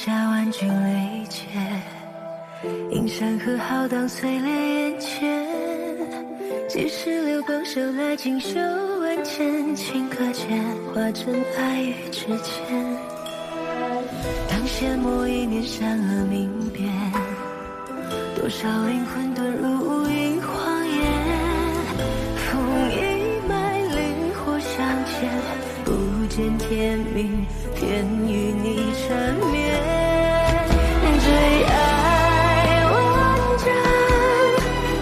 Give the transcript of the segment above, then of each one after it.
下万军雷劫，映山河浩荡碎裂眼前。几时流光手来锦绣万千，顷刻间化成爱与之间。当阡陌一念善恶明辨，多少灵魂遁入无垠荒野。风一脉灵火相牵，不见天明，便与你缠绵。最爱万丈，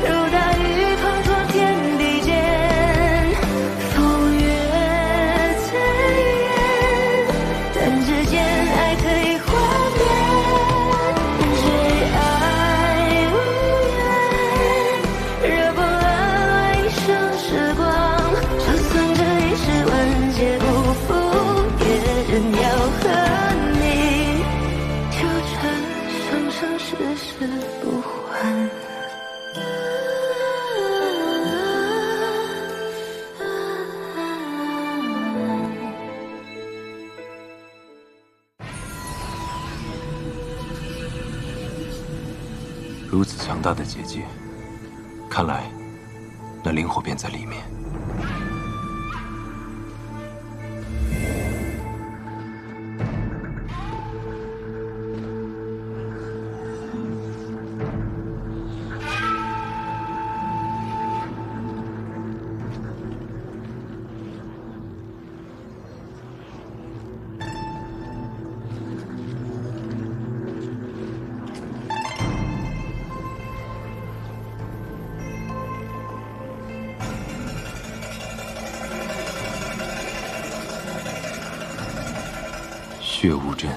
如大雨滂沱天地间。风月醉眼，弹指间爱可以幻灭。最爱无言，热波乱乱一生时光，就算这一世万劫不复，也仍要和你纠缠。生生世世不还。如此强大的结界，看来那灵火便在里面。血雾阵，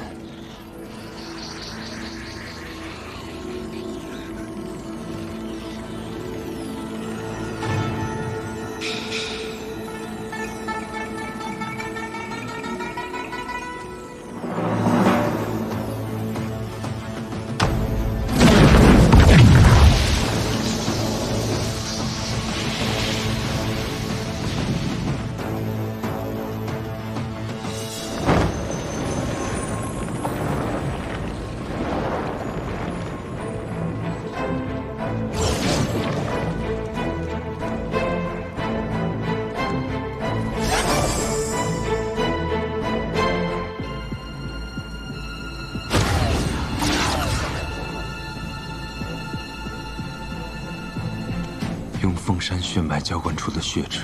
用凤山血脉浇灌出的血池。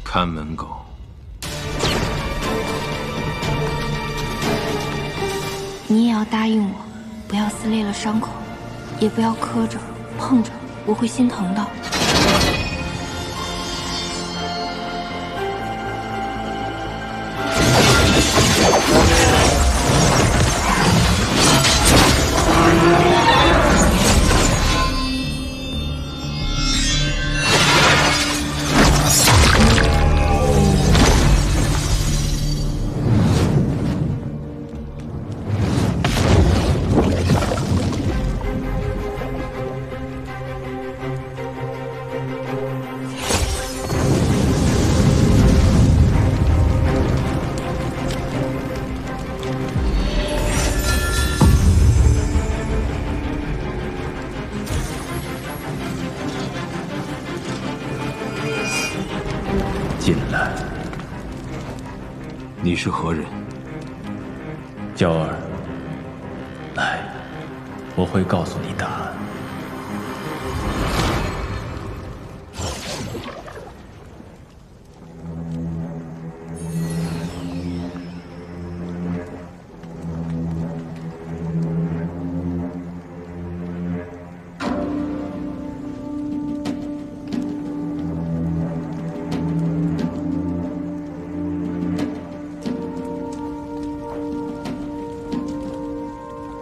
看门狗。你也要答应我，不要撕裂了伤口，也不要磕着碰着，我会心疼的。进来。你是何人？娇儿，来，我会告诉你答案。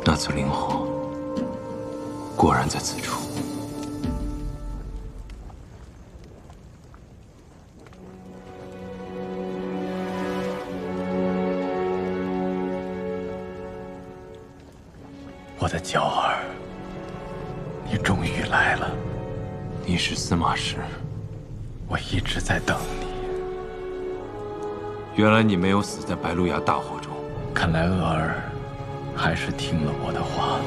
那次灵火果然在此处。我的娇儿，你终于来了。你是司马氏，我一直在等你。原来你没有死在白鹿崖大火中。看来娥儿还是听了我的话，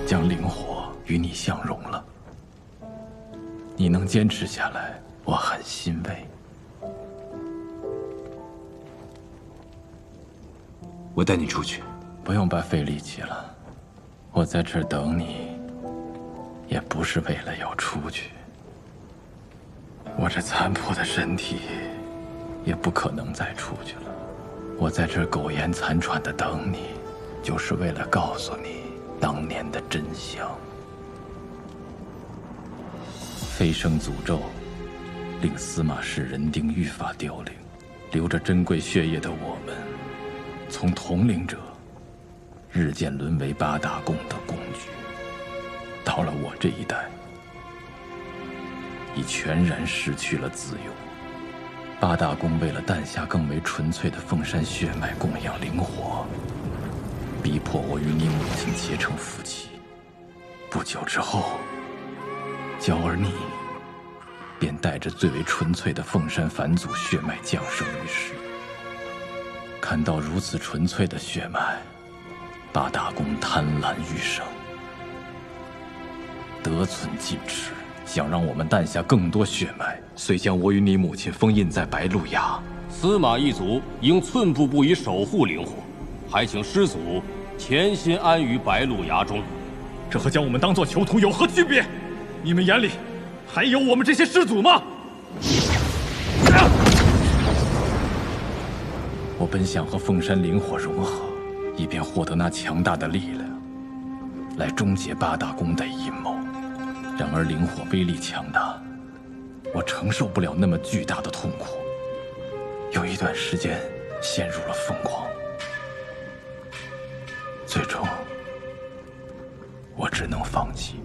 将灵火与你相融了。你能坚持下来，我很欣慰。我带你出去。不用白费力气了，我在这儿等你，也不是为了要出去。我这残破的身体，也不可能再出去了。我在这儿苟延残喘的等你，就是为了告诉你当年的真相。飞升诅咒，令司马氏人丁愈发凋零，流着珍贵血液的我们，从统领者日渐沦为八大宫的工具。到了我这一代，已全然失去了自由。八大宫为了诞下更为纯粹的凤山血脉供养灵火，逼迫我与你母亲结成夫妻。不久之后，娇儿你便带着最为纯粹的凤山返祖血脉降生于世。看到如此纯粹的血脉，八大宫贪婪愈盛，得寸进尺，想让我们诞下更多血脉，遂将我与你母亲封印在白鹿崖。司马一族应寸步不移守护灵火，还请师祖潜心安于白鹿崖中。这和将我们当作囚徒有何区别？你们眼里还有我们这些师祖吗？我本想和凤山灵火融合，以便获得那强大的力量，来终结八大宫的阴谋。然而灵火威力强大，我承受不了那么巨大的痛苦，有一段时间陷入了疯狂。最终，我只能放弃。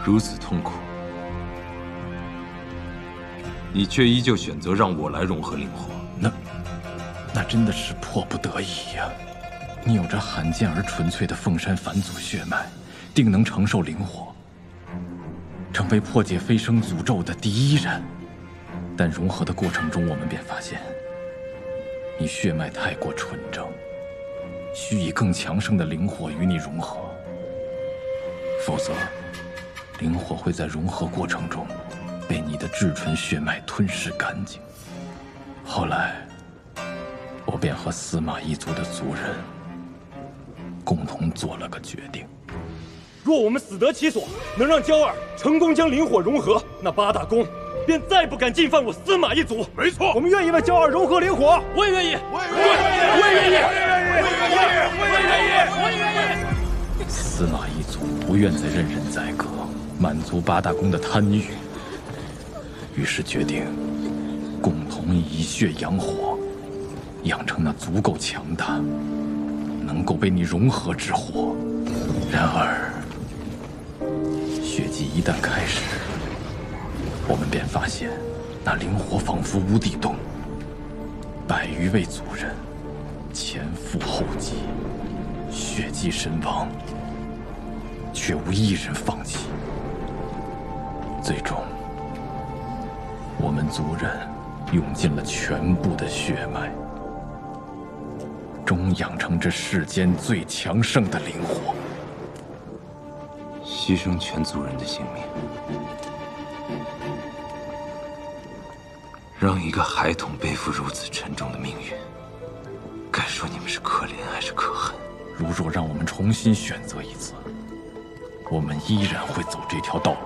如此痛苦，你却依旧选择让我来融合灵火。那真的是迫不得已呀。你有着罕见而纯粹的凤山返祖血脉，定能承受灵火，成为破解飞升诅咒的第一人。但融合的过程中，我们便发现，你血脉太过纯正，需以更强盛的灵火与你融合，否则灵火会在融合过程中被你的至纯血脉吞噬干净。后来，我便和司马一族的族人共同做了个决定：若我们死得其所，能让娇儿成功将灵火融合，那八大宫便再不敢进犯我司马一族。没错，我们愿意为娇儿融合灵火。我也愿意，我也愿意，我也愿意。司马一族不愿再任人宰割，满足八大宫的贪欲，于是决定共同以血养火，养成那足够强大，能够被你融合之火。然而，血祭一旦开始，我们便发现那灵火仿佛无底洞，100余位族人前赴后继，血祭身亡，却无一人放弃。最终，我们族人用尽了全部的血脉，终养成这世间最强盛的灵火。牺牲全族人的性命，让一个孩童背负如此沉重的命运，该说你们是可怜还是可恨？如若让我们重新选择一次，我们依然会走这条道路。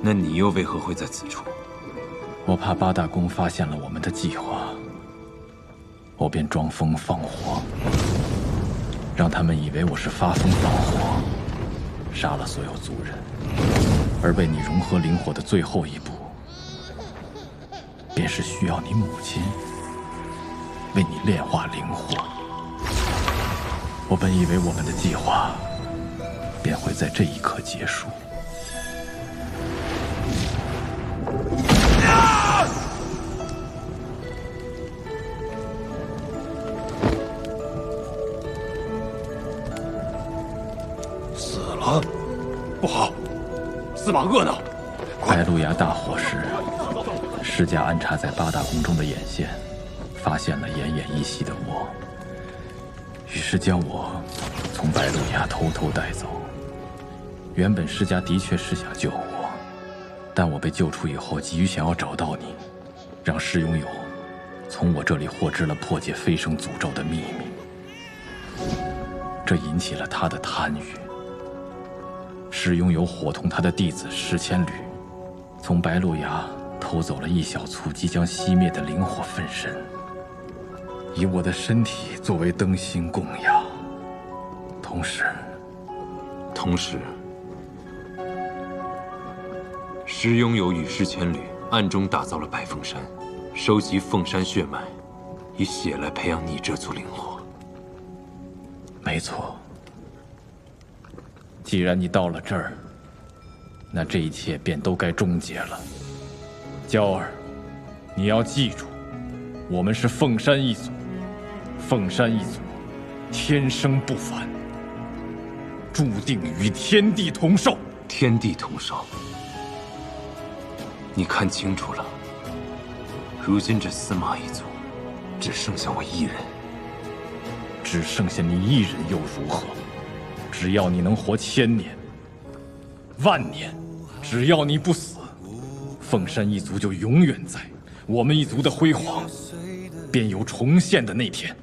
那你又为何会在此处？我怕八大宫发现了我们的计划，我便装疯放火，让他们以为我是发疯放火，杀了所有族人。而为你融合灵火的最后一步，便是需要你母亲为你炼化灵火。我本以为我们的计划便会在这一刻结束，啊，不好，司马恶闹！白鹿崖大火时，施家安插在八大宫中的眼线，发现了奄奄一息的我，于是将我从白鹿崖偷偷带走。原本施家的确是想救我，但我被救出以后，急于想要找到你，让施拥有从我这里获知了破解飞升诅咒的秘密，这引起了他的贪欲。施拥有伙同他的弟子石千缕，从白鹿崖偷走了一小簇即将熄灭的灵火分身，以我的身体作为灯芯供养。同时，施拥有与施千缕暗中打造了百凤山，收集凤山血脉，以血来培养你这簇灵火。没错。既然你到了这儿，那这一切便都该终结了。娇儿，你要记住，我们是凤山一族，凤山一族天生不凡，注定与天地同寿。天地同寿，你看清楚了，如今这司马一族只剩下我一人。只剩下你一人又如何？只要你能活1000年、10000年，只要你不死，凤山一族就永远在，我们一族的辉煌便有重现的那天。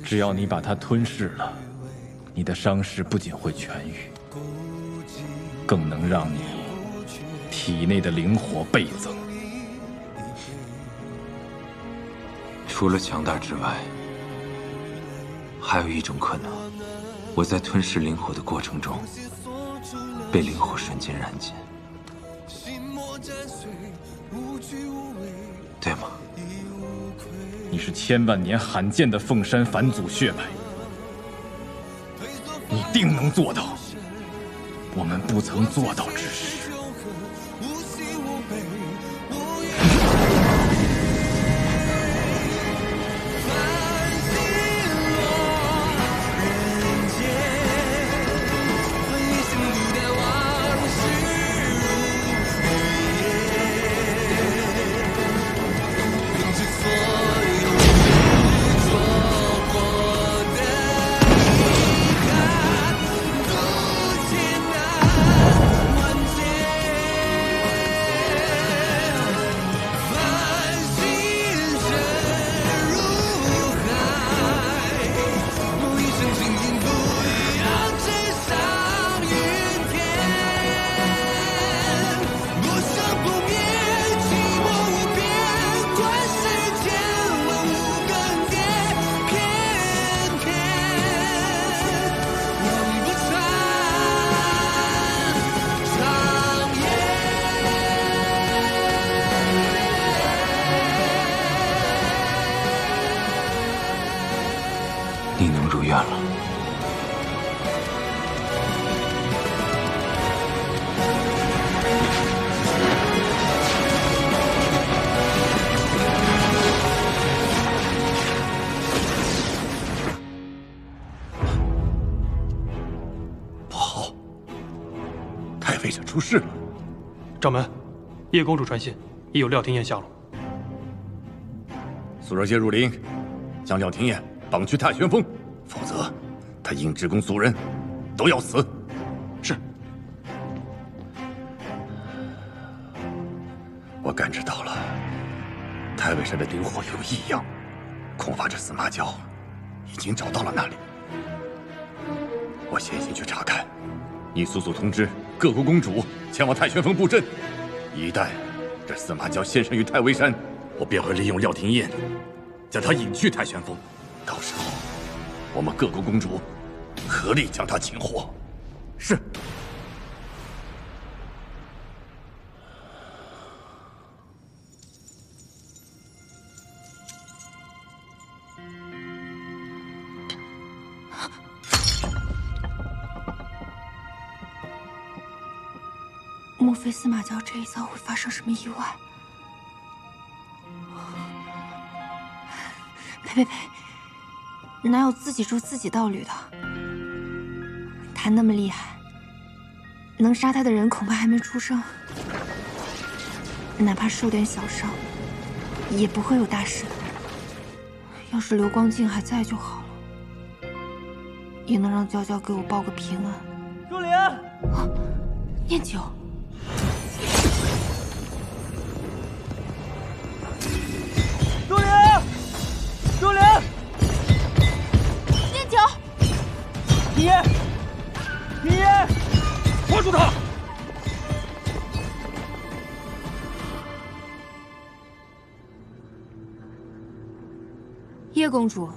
只要你把它吞噬了，你的伤势不仅会痊愈，更能让你体内的灵火倍增。除了强大之外，还有一种可能，我在吞噬灵火的过程中，被灵火瞬间燃尽，对吗？你是1000万年罕见的凤山返祖血脉，你定能做到我们不曾做到之事。你能如愿了。不好，太尉者出事了。掌门，叶公主传信，已有廖廷彦下落。速热接入林，将廖廷彦绑去太玄峰，否则他因职公族人都要死。是。我感知到了，太尉山的灵火有异样，恐怕这司马娇已经找到了那里。我先行去查看，你速速通知各国公主前往太玄峰布阵。一旦这司马娇现身于太尉山，我便会利用廖廷彦将他引去太玄峰。到时候，我们各国公主合力将他擒获。是。莫非司马娇这一遭会发生什么意外？呸！哪有自己筑自己道侣的？他那么厉害，能杀他的人恐怕还没出生，哪怕受点小伤，也不会有大事的。要是刘光静还在就好了，也能让娇娇给我报个平安。若琳，念九，若琳，若琳，念九，平爷，平爷，抓住他！叶公主，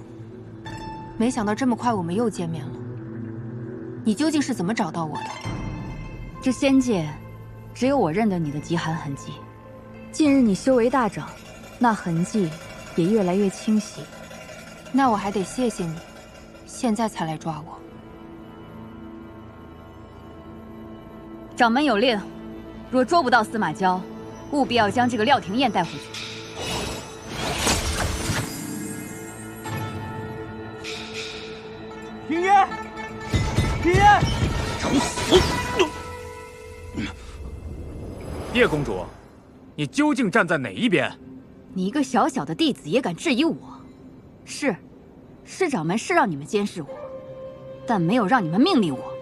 没想到这么快我们又见面了。你究竟是怎么找到我的？这仙界，只有我认得你的极寒痕迹。近日你修为大涨，那痕迹也越来越清晰。那我还得谢谢你，现在才来抓我。掌门有令，若捉不到司马娇，务必要将这个廖廷燕带回去。平爷，平爷，找死！叶公主，你究竟站在哪一边？你一个小小的弟子也敢质疑我？是掌门是让你们监视我，但没有让你们命令我。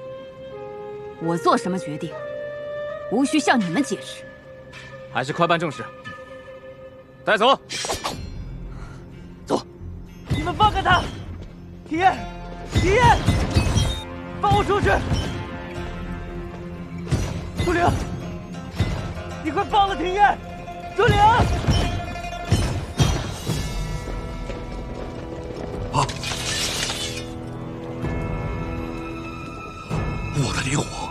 我做什么决定，无需向你们解释。还是快办正事。带走。走。你们放开他！平爷，平爷，放我出去！朱灵，你快放了廷烨！朱灵！啊！我的灵火！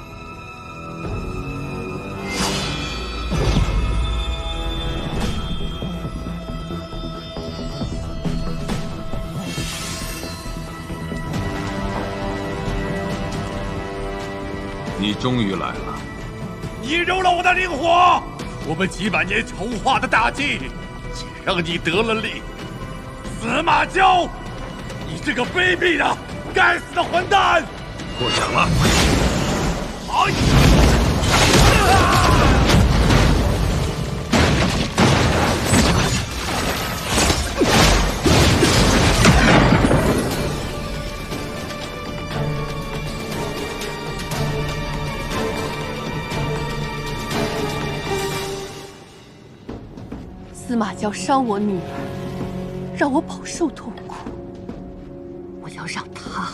你终于来了！你揉了我的灵火，我们几百年筹划的大计，竟让你得了利！司马娇，你这个卑鄙的、该死的混蛋！过奖了。哎！司马娇伤我女儿，让我饱受痛苦，我要让她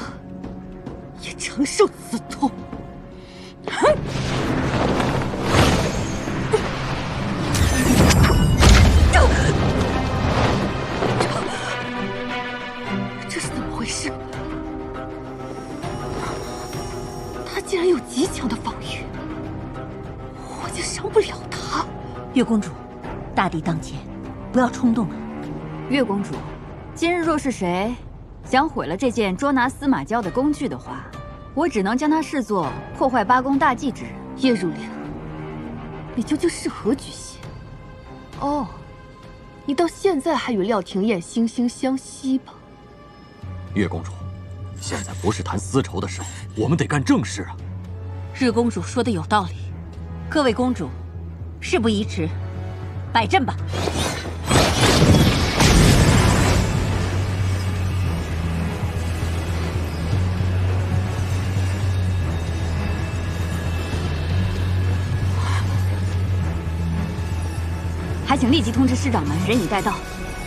也承受此痛。这是怎么回事？他竟然有极强的防御，我竟伤不了他。月公主，大敌当前，不要冲动啊！月公主，今日若是谁想毁了这件捉拿司马娇的工具的话，我只能将他视作破坏八宫大计之人。叶如莲，你究竟是何居心？哦，你到现在还与廖廷烨惺惺相惜吧？月公主，现在不是谈私仇的时候，我们得干正事啊！日公主说的有道理，各位公主，事不宜迟，摆阵吧！还请立即通知师掌门人已带到，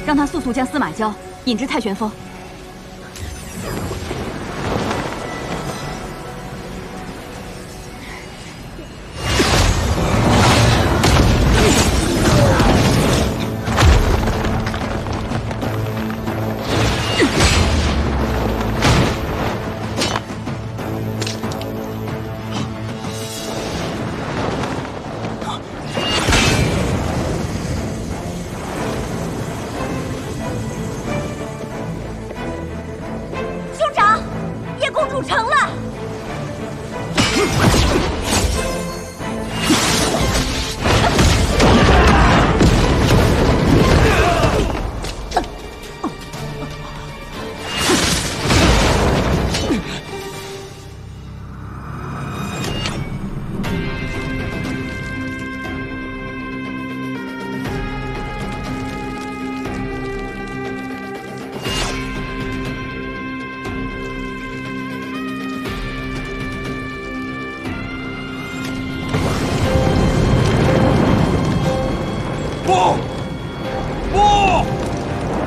让他速速将司马娇引至太玄峰。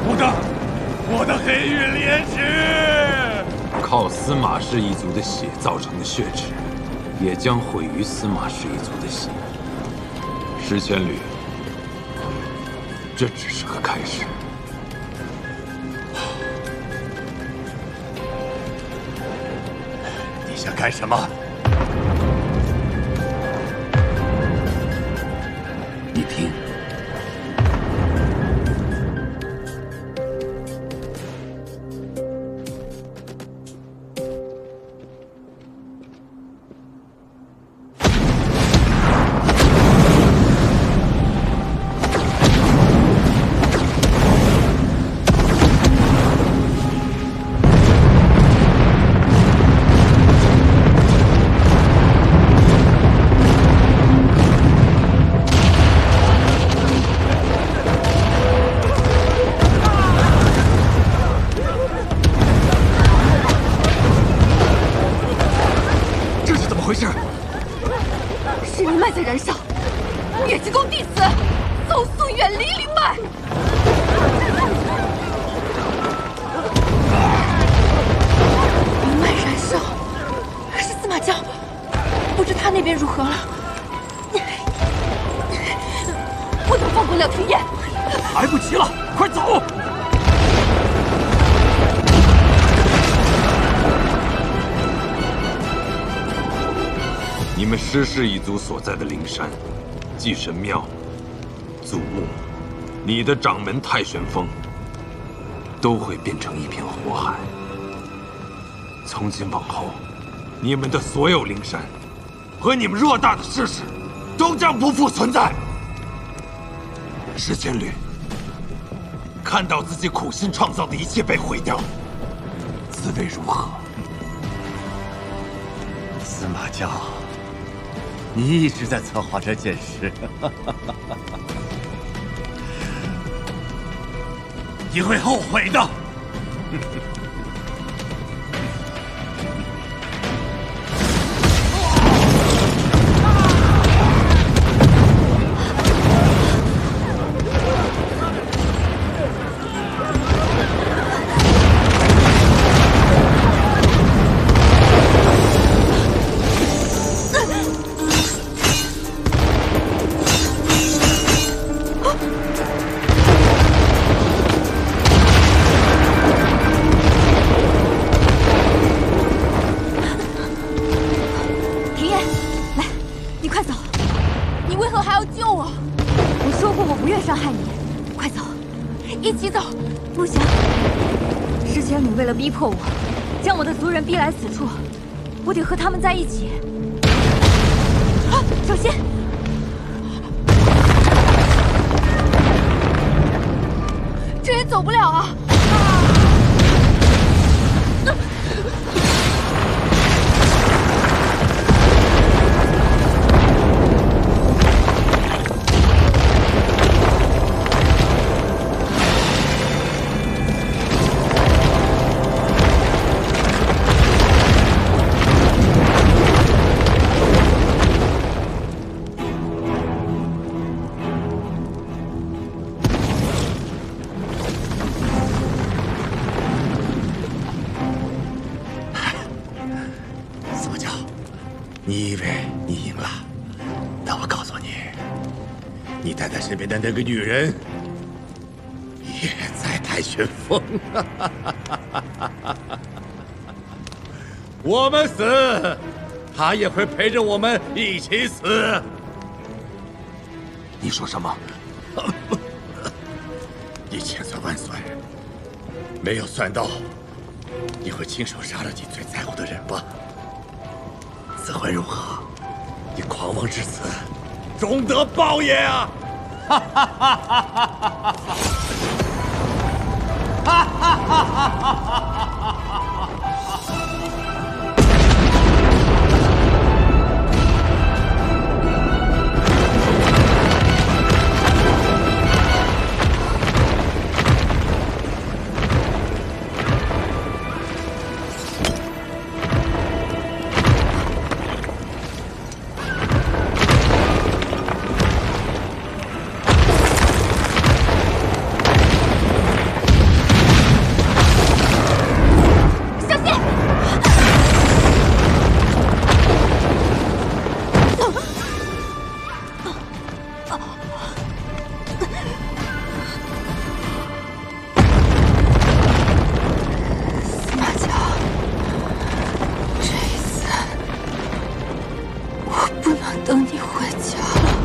不的，我的黑玉莲池！靠司马氏一族的血造成的血池，也将毁于司马氏一族的血。石千缕，这只是个开始。你想干什么？你听。是灵脉在燃烧，月之宫弟子，速速远离灵脉！灵脉燃烧，是司马娇，不知他那边如何了。不能放过廖天燕，来不及了，快走！你们施氏一族所在的灵山、祭神庙、祖墓，你的掌门太玄峰，都会变成一片火海。从今往后，你们的所有灵山和你们偌大的施氏，都将不复存在。石千缕，看到自己苦心创造的一切被毁掉，滋味如何？司马娇，你一直在策划这件事，你会后悔的。为了逼迫我，将我的族人逼来此处，我得和他们在一起。啊，小心！这也走不了啊！你以为你赢了？但我告诉你，你带在身边的那个女人也在太玄峰。我们死，她也会陪着我们一起死。你说什么？你千算万算，没有算到你会亲手杀了你最在乎的人吧？此会如何？你狂妄至此，终得报也啊！哈哈哈哈哈哈！哈哈哈哈哈！等你回家了。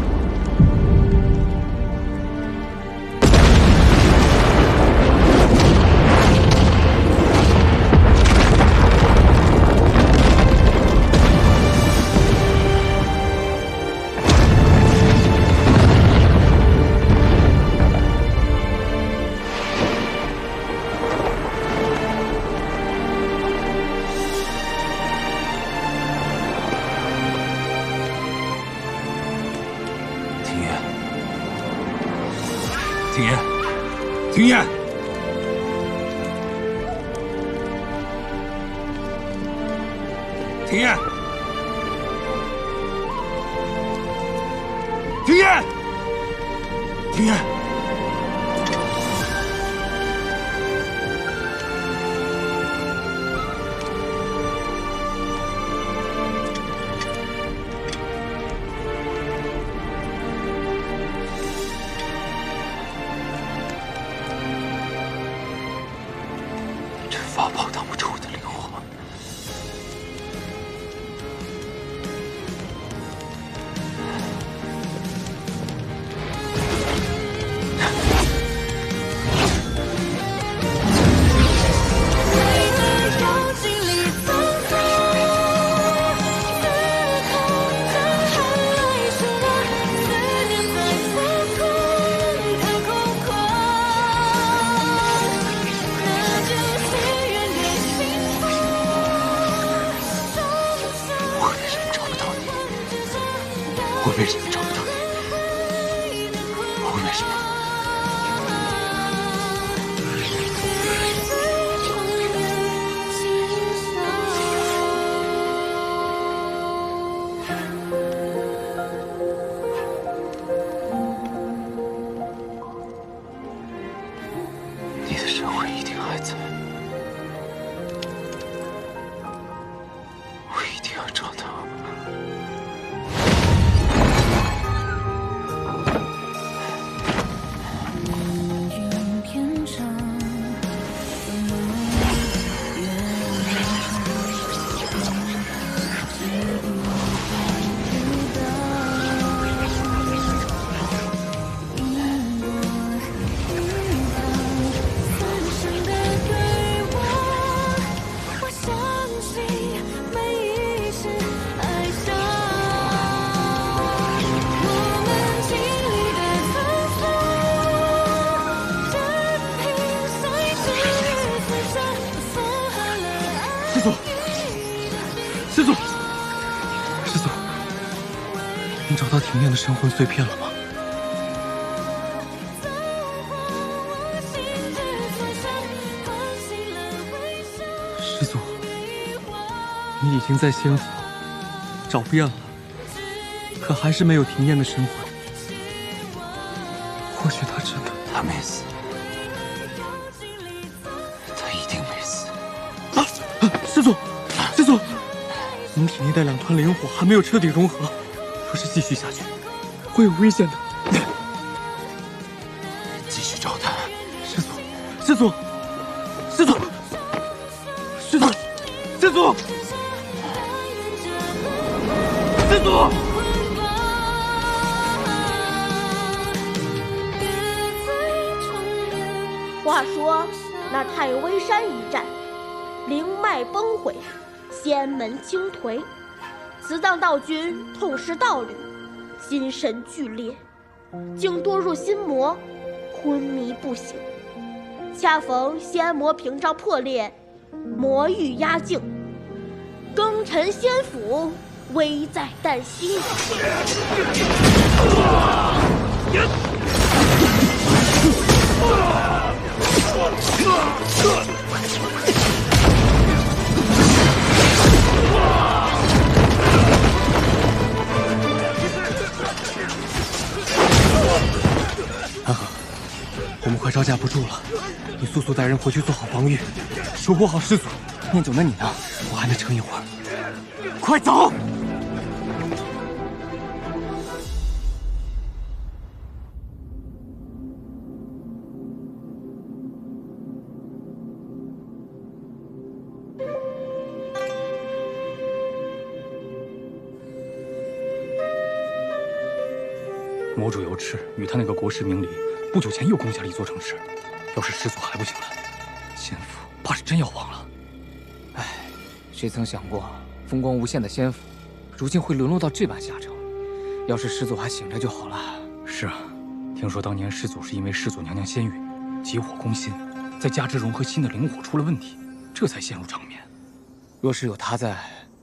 庭琰，庭琰，庭琰，庭琰，庭琰。法宝挡不住我的灵火。我为什么找不到你？我为什么？你的神魂一定还在，我一定要找到。师祖，师祖，您找到庭琰的神魂碎片了吗？师祖，你已经在仙府找遍了，可还是没有庭琰的神魂。或许他真的……他没死，他一定没死。师祖，师祖，您体内的2团灵火还没有彻底融合，若是继续下去，会有危险的。继续找他。师祖，师祖，师祖，师祖，师祖，师祖。话说，那太微山一战，灵脉崩毁，仙门倾颓，此藏道君痛失道侣，心神俱裂，竟堕入心魔，昏迷不醒。恰逢仙魔屏障破裂，魔域压境，庚辰仙府危在旦夕。安和，我们快招架不住了，你速速带人回去做好防御，守护好师祖。念九，那你呢？我还能撑一会儿。快走！魔主尤赤与他那个国师明离，不久前又攻下了一座城池。要是师祖还不醒来，仙府怕是真要亡了。唉，谁曾想过，风光无限的仙府，如今会沦落到这般下场。要是师祖还醒着就好了。是啊，听说当年师祖是因为师祖娘娘仙韵急火攻心，再加之融合心的灵火出了问题，这才陷入长眠。若是有他在，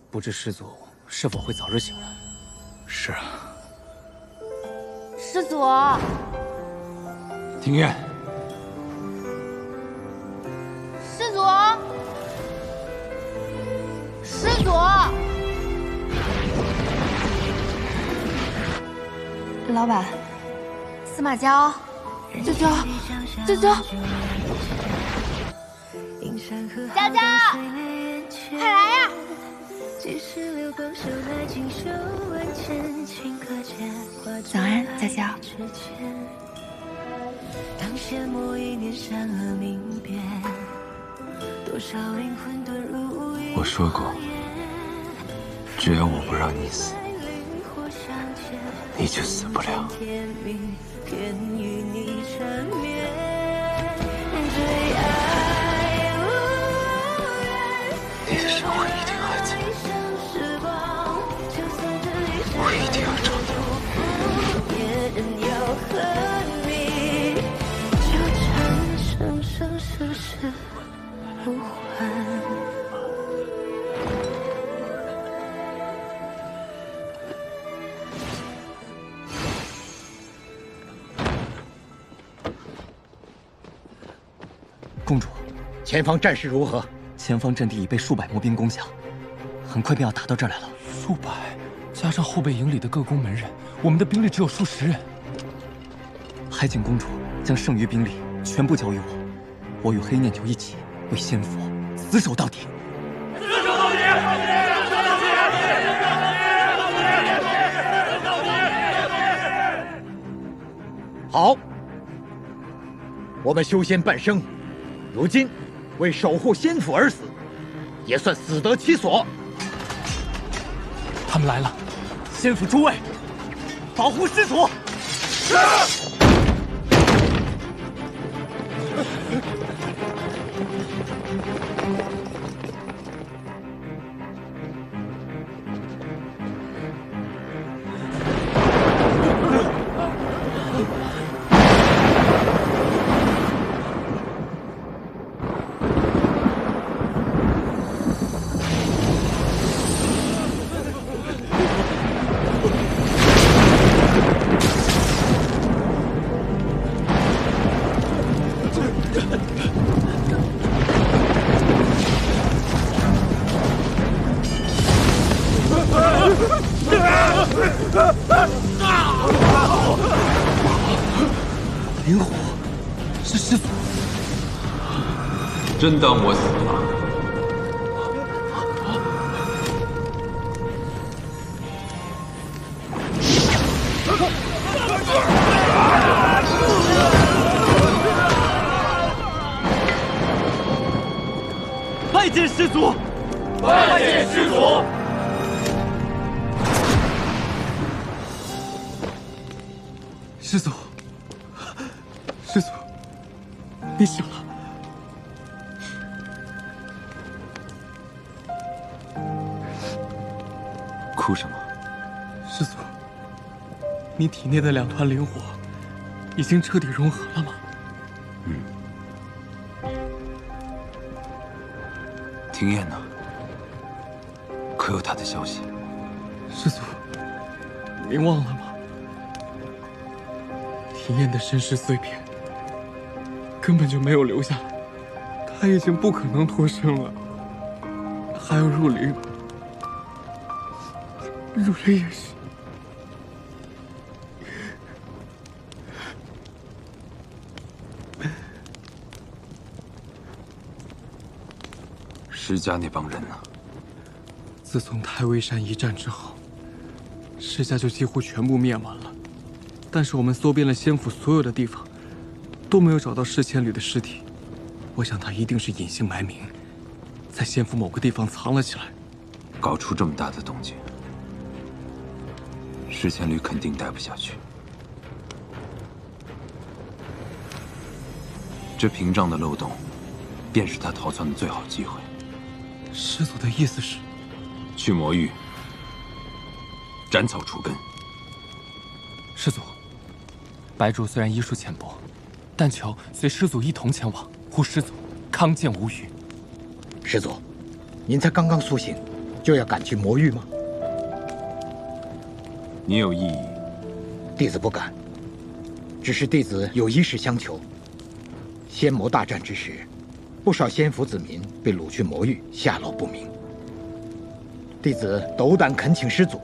不知师祖是否会早日醒来。是啊。师祖，庭院。师祖，师祖。老板，司马娇，娇娇，娇娇，娇娇，快来呀！早安，娇娇。我说过，只要我不让你死，你就死不了。你的神魂一定还在，我一定要找到公主，前方战事如何？前方阵地已被数百魔兵攻下，很快便要打到这儿来了。数百，加上后备营里的各宫门人，我们的兵力只有数十人。还请公主将剩余兵力全部交予我，我与黑念球一起为仙府死守到底。死守到底！好，我们修仙半生，如今为守护仙府而死，也算死得其所。他们来了，仙府诸位，保护师祖！是。灵火，是师祖。真当我死了？拜见师祖！拜见师祖！师祖，师祖，你醒了。哭什么？师祖，你体内的2团灵火已经彻底融合了吗？庭燕呢？可有他的消息？师祖，您忘了吗？庭燕的身世碎片根本就没有留下来，她已经不可能脱身了。还有入灵，入灵也是。石家那帮人呢？自从太微山一战之后，石家就几乎全部灭完了。但是我们搜遍了仙府所有的地方，都没有找到释千缕的尸体。我想他一定是隐姓埋名，在仙府某个地方藏了起来。搞出这么大的动静，释千缕肯定待不下去。这屏障的漏洞，便是他逃窜的最好机会。师祖的意思是，去魔域斩草除根。师祖，白主虽然医术浅薄，但求随师祖一同前往，护师祖康健无虞。师祖，您才刚刚苏醒，就要赶去魔域吗？你有异议？弟子不敢。只是弟子有一事相求。仙魔大战之时，不少仙府子民被掳去魔域，下落不明。弟子斗胆恳请师祖，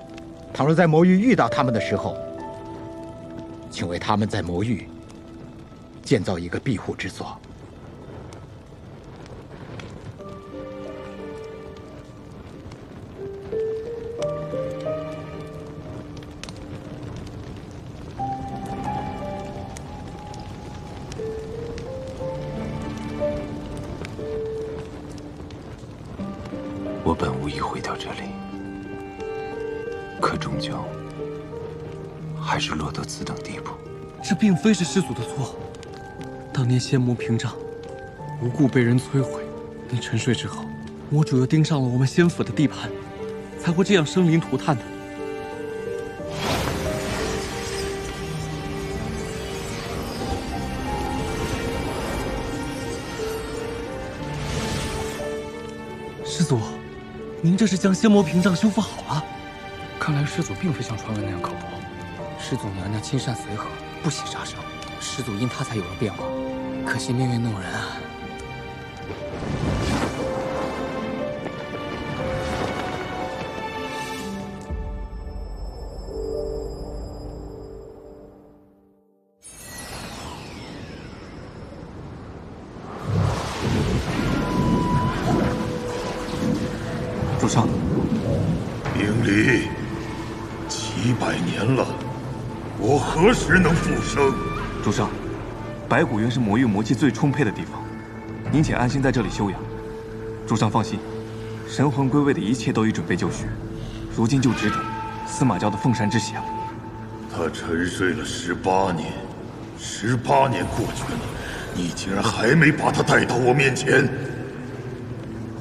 倘若在魔域遇到他们的时候，请为他们在魔域建造一个庇护之所。我本无意毁掉这里，可终究还是落得此等地步。这并非是师祖的错。当年仙魔屏障无故被人摧毁，你沉睡之后，魔主又盯上了我们仙府的地盘，才会这样生灵涂炭的。师祖，您这是将仙魔屏障修复好了？看来师祖并非像传闻那样刻薄。师祖娘娘亲善随和，不喜杀生，师祖因她才有了变化。可惜命运弄人啊！主上，明离，几百年了，我何时能复生？主上，白骨原是魔域魔气最充沛的地方，您且安心在这里休养。主上放心，神魂归位的一切都已准备就绪，如今就只等司马教的凤山之喜了。他沉睡了18年，18年过去了，你竟然还没把他带到我面前。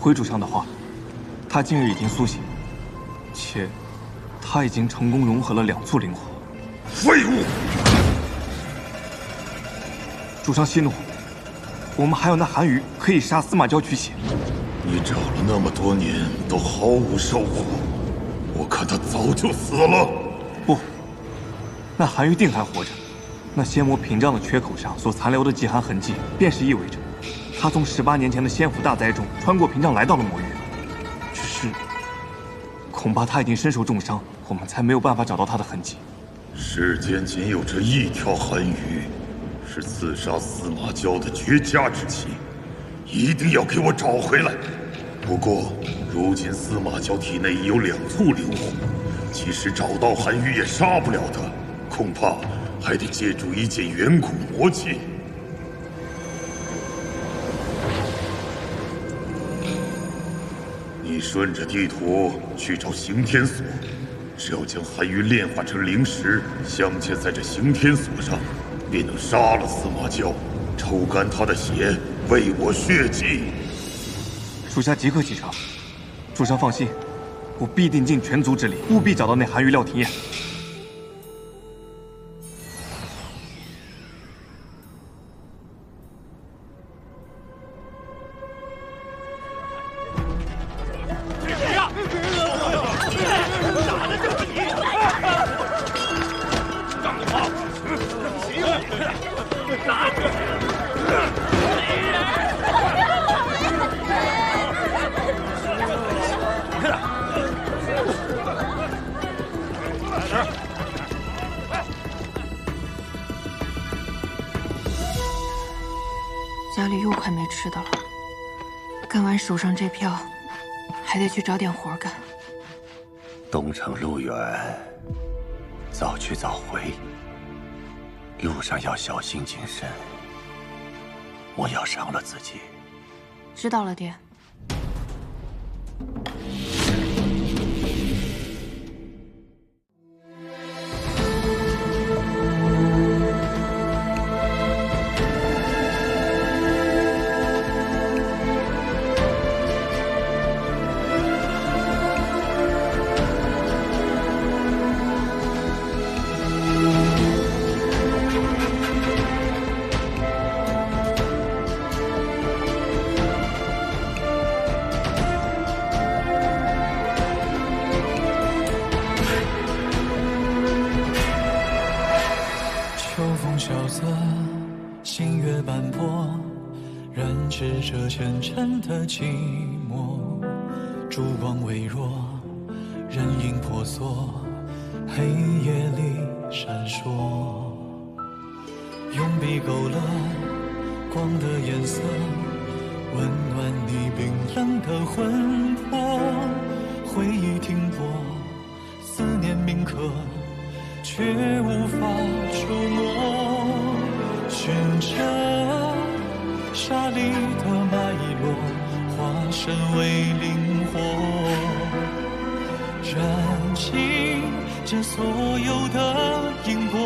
回主上的话，他今日已经苏醒，且他已经成功融合了2簇灵火。废物！主上息怒，我们还有那韩愈可以杀司马昭取血。你找了那么多年，都毫无收获。我看他早就死了。不，那韩愈定还活着。那仙魔屏障的缺口上所残留的极寒痕迹，便是意味着他从18年前的仙府大灾中穿过屏障来到了魔域。只是，恐怕他已经身受重伤，我们才没有办法找到他的痕迹。世间仅有这一条韩愈，是刺杀司马昭的绝佳之期，一定要给我找回来。不过，如今司马昭体内已有2簇灵火，即使找到韩愈，也杀不了他，恐怕还得借助一件远古魔器。你顺着地图去找刑天锁，只要将韩愈炼化成灵石，镶嵌在这刑天锁上，便能杀了司马昭，抽干他的血，为我血祭。属下即刻启程。主上放心，我必定尽全族之力，务必找到那韩愈廖廷彦。家里又快没吃的了，干完手上这票，还得去找点活干。东城路远，早去早回，路上要小心谨慎。我要伤了自己。知道了，爹。萧瑟，星月斑驳，染指这前尘的寂寞。烛光微弱，人影婆娑，黑夜里闪烁。用笔勾勒光的颜色，温暖你冰冷的魂魄。回忆停泊，思念铭刻，却无法触摸。寻着沙砾的脉络，化身为灵火，燃尽这所有的因果。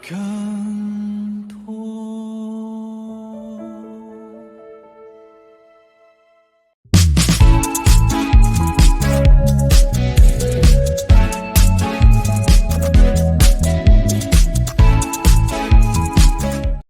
可